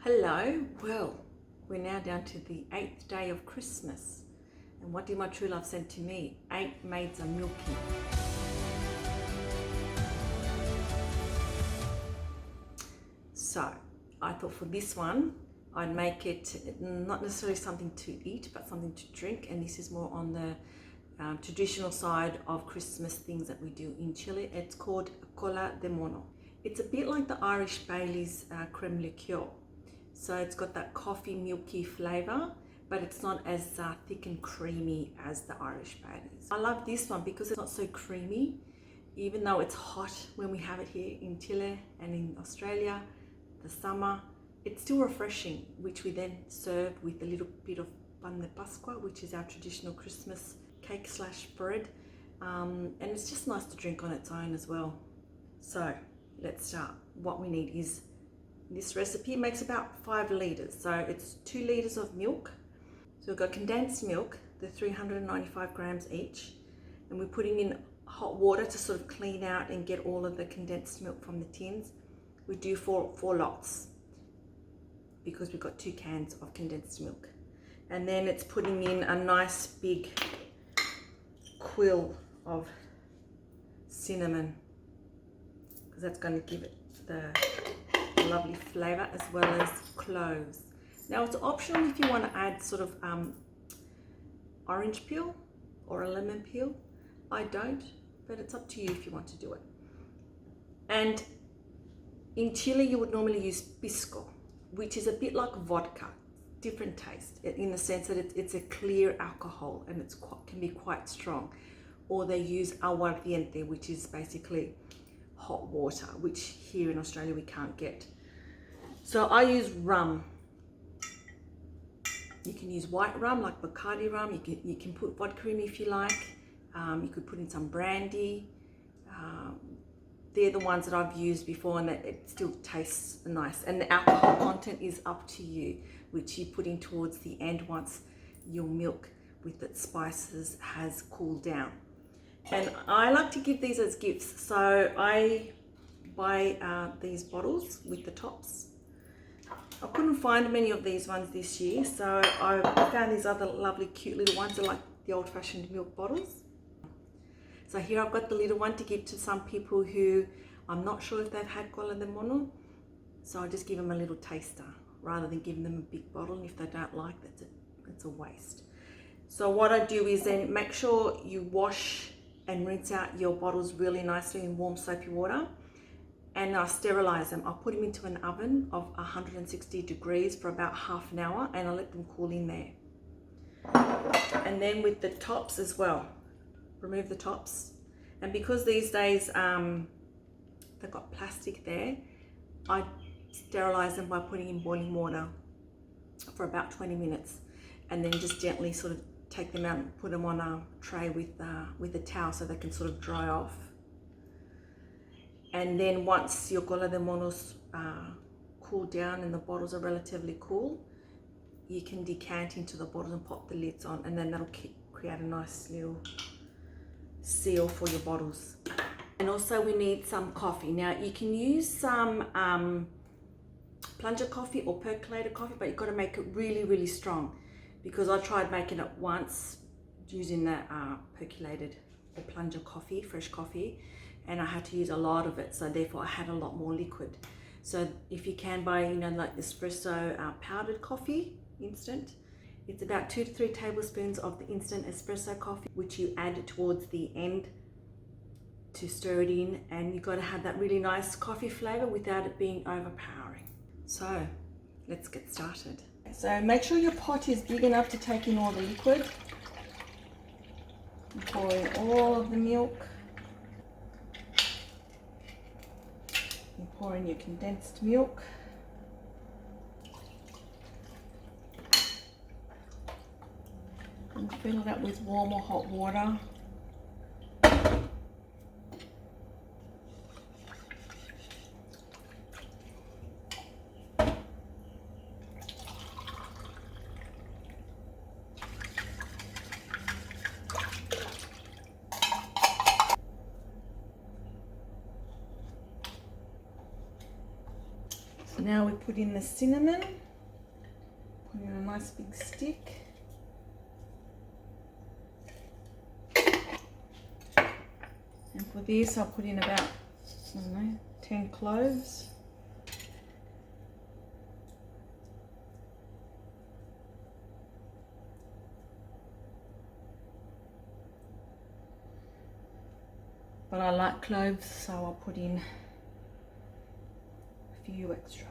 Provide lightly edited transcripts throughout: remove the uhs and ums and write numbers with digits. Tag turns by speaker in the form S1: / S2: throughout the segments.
S1: Hello, well, we're now down to the 8th day of Christmas. And what did my true love send to me? 8 maids are milking. So, I thought for this one, I'd make it not necessarily something to eat, but something to drink. And this is more on the traditional side of Christmas things that we do in Chile. It's called cola de mono. It's a bit like the Irish Bailey's creme liqueur. So it's got that coffee milky flavor, but it's not as thick and creamy as the Irish Bailey's. I love this one because it's not so creamy, even though it's hot when we have it here in Chile and in Australia, the summer. It's still refreshing, which we then serve with a little bit of pan de Pascua, which is our traditional Christmas cake / bread. And it's just nice to drink on its own as well. So let's start. What we need is this recipe makes about 5 liters, so it's 2 liters of milk. So we've got condensed milk, they're 395 grams each, and we're putting in hot water to sort of clean out and get all of the condensed milk from the tins. We do four lots because we've got 2 cans of condensed milk, and then it's putting in a nice big quill of cinnamon because that's going to give it the lovely flavor, as well as cloves. Now it's optional if you want to add sort of orange peel or a lemon peel. I don't, but it's up to you if you want to do it. And in Chile you would normally use pisco, which is a bit like vodka, different taste in the sense that it's a clear alcohol and can be quite strong. Or they use aguardiente, which is basically hot water, which here in Australia we can't get. So I use rum. You can use white rum like Bacardi rum. You can put vodka in if you like. You could put in some brandy. They're the ones that I've used before, and that it still tastes nice. And the alcohol content is up to you, which you put in towards the end once your milk with its spices has cooled down. And I like to give these as gifts, so I buy these bottles with the tops. I couldn't find many of these ones this year, so I found these other lovely cute little ones. They're like the old-fashioned milk bottles. So here I've got the little one to give to some people who I'm not sure if they've had cola de mono, so I'll just give them a little taster rather than giving them a big bottle. And if they don't like that, it's a waste. So what I do is then make sure you wash and rinse out your bottles really nicely in warm soapy water, and I sterilize them. I'll put them into an oven of 160 degrees for about half an hour, and I'll let them cool in there. And then with the tops as well, remove the tops. And because these days they've got plastic there, I sterilize them by putting in boiling water for about 20 minutes, and then just gently sort of take them out and put them on a tray with a towel so they can sort of dry off. And then once your cola de monos cool down and the bottles are relatively cool, you can decant into the bottles and pop the lids on, and then that'll create a nice little seal for your bottles. And also we need some coffee. Now you can use some plunger coffee or percolated coffee, but you've got to make it really, really strong, because I tried making it once using the percolated or plunger coffee, fresh coffee, and I had to use a lot of it, so therefore I had a lot more liquid. So if you can buy, like espresso powdered coffee, instant, it's about 2 to 3 tablespoons of the instant espresso coffee, which you add towards the end to stir it in, and you've got to have that really nice coffee flavor without it being overpowering. So let's get started. So make sure your pot is big enough to take in all the liquid. Pour in all of the milk. You pour in your condensed milk. And fill it up with warm or hot water. So now we put in the cinnamon, put in a nice big stick. And for this I'll put in about, I don't know, 10 cloves. But I like cloves, so I'll put in a few extra.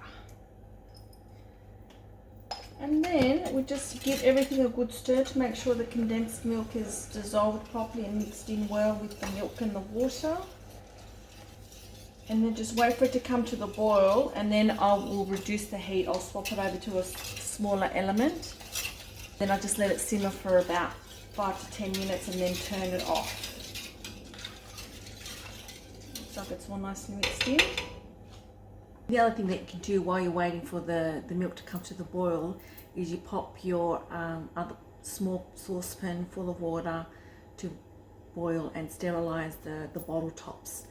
S1: And then we just give everything a good stir to make sure the condensed milk is dissolved properly and mixed in well with the milk and the water. And then just wait for it to come to the boil, and then I will reduce the heat. I'll swap it over to a smaller element. Then I'll just let it simmer for about 5 to 10 minutes and then turn it off. Looks like it's all nicely mixed in. The other thing that you can do while you're waiting for the milk to come to the boil is you pop your other small saucepan full of water to boil and sterilize the bottle tops.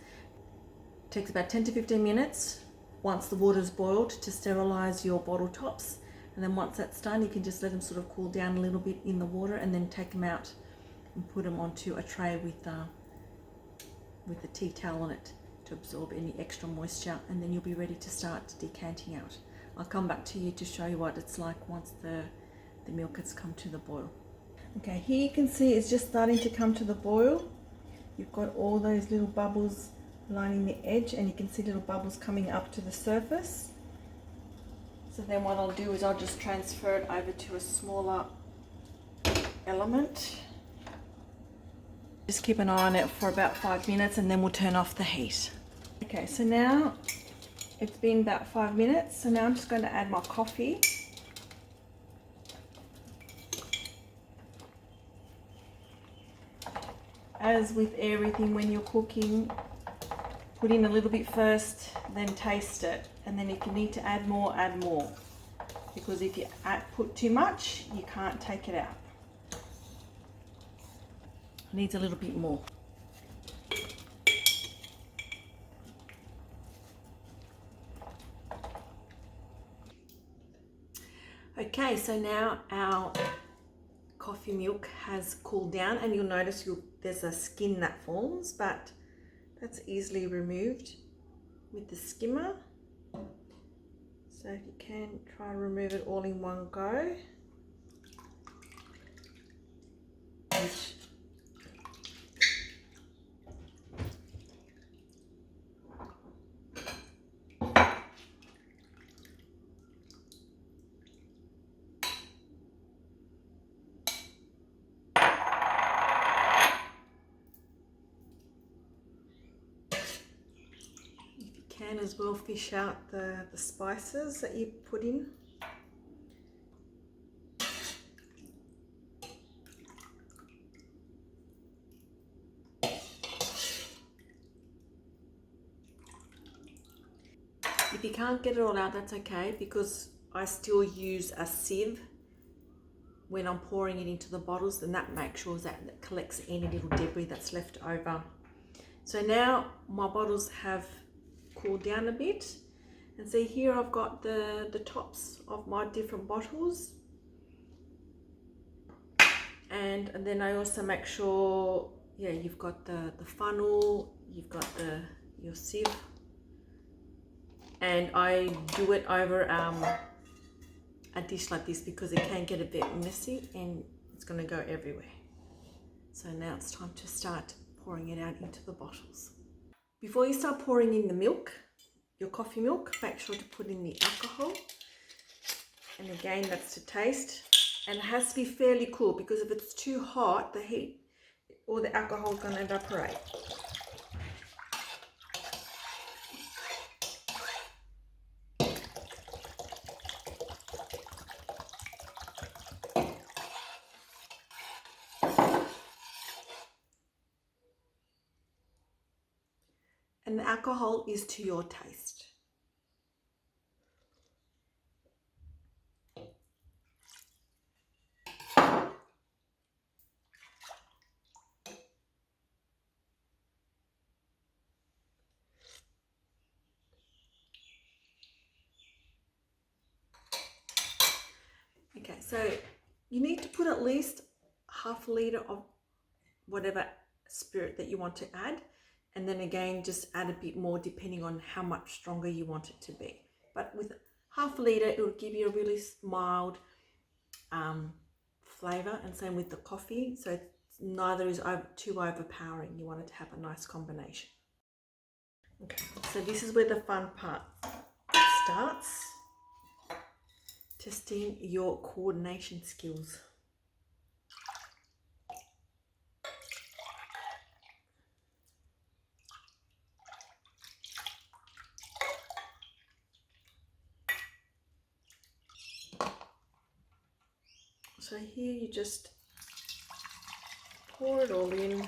S1: It takes about 10 to 15 minutes once the water's boiled to sterilize your bottle tops, and then once that's done you can just let them sort of cool down a little bit in the water and then take them out and put them onto a tray with a tea towel on it to absorb any extra moisture, and then you'll be ready to start decanting out. I'll come back to you to show you what it's like once the milk has come to the boil. Okay, here you can see it's just starting to come to the boil. You've got all those little bubbles lining the edge, and you can see little bubbles coming up to the surface. So then what I'll do is I'll just transfer it over to a smaller element. Just keep an eye on it for about 5 minutes and then we'll turn off the heat. Okay, so now it's been about 5 minutes, so now I'm just going to add my coffee. As with everything when you're cooking, put in a little bit first, then taste it, and then if you need to add more, add more. Because if you put too much, you can't take it out. It needs a little bit more. Okay, so now our coffee milk has cooled down, and you'll notice there's a skin that forms, but that's easily removed with the skimmer. So if you can, try and remove it all in one go. Can as well fish out the spices that you put in. If you can't get it all out, that's okay, because I still use a sieve when I'm pouring it into the bottles, and that makes sure that it collects any little debris that's left over. So now my bottles have cooled down a bit, and see here I've got the tops of my different bottles, and then I also make sure, yeah, you've got the funnel, you've got your sieve, and I do it over a dish like this because it can get a bit messy and it's going to go everywhere. So now it's time to start pouring it out into the bottles. Before you start pouring in the milk, your coffee milk, make sure to put in the alcohol. And again, that's to taste. And it has to be fairly cool, because if it's too hot, the heat or the alcohol is going to evaporate. And the alcohol is to your taste. Okay, so you need to put at least half a litre of whatever spirit that you want to add, and then again just add a bit more depending on how much stronger you want it to be. But with half a litre, it will give you a really mild flavour, and same with the coffee, so neither is too overpowering. You want it to have a nice combination. Okay, so this is where the fun part starts. Testing your coordination skills. So here you just pour it all in.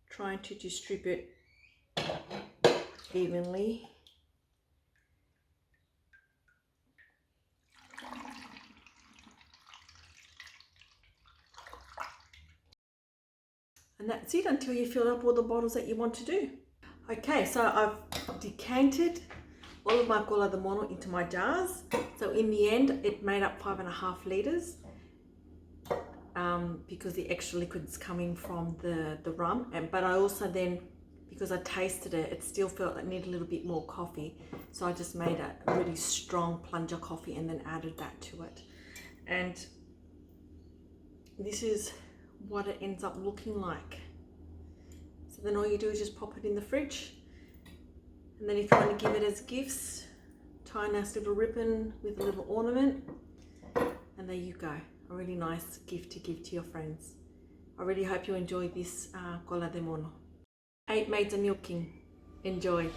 S1: Trying to distribute evenly. And that's it until you fill up all the bottles that you want to do. Okay, so I've decanted all of my cola de mono into my jars. So in the end, it made up 5.5 litres because the extra liquid's coming from the rum. But I also then, because I tasted it, it still felt it needed a little bit more coffee. So I just made a really strong plunger coffee and then added that to it. And this is what it ends up looking like. So then all you do is just pop it in the fridge. And then if you want to give it as gifts, tie a nice little ribbon with a little ornament. And there you go. A really nice gift to give to your friends. I really hope you enjoyed this cola de mono. 8 maids are milking. Enjoy.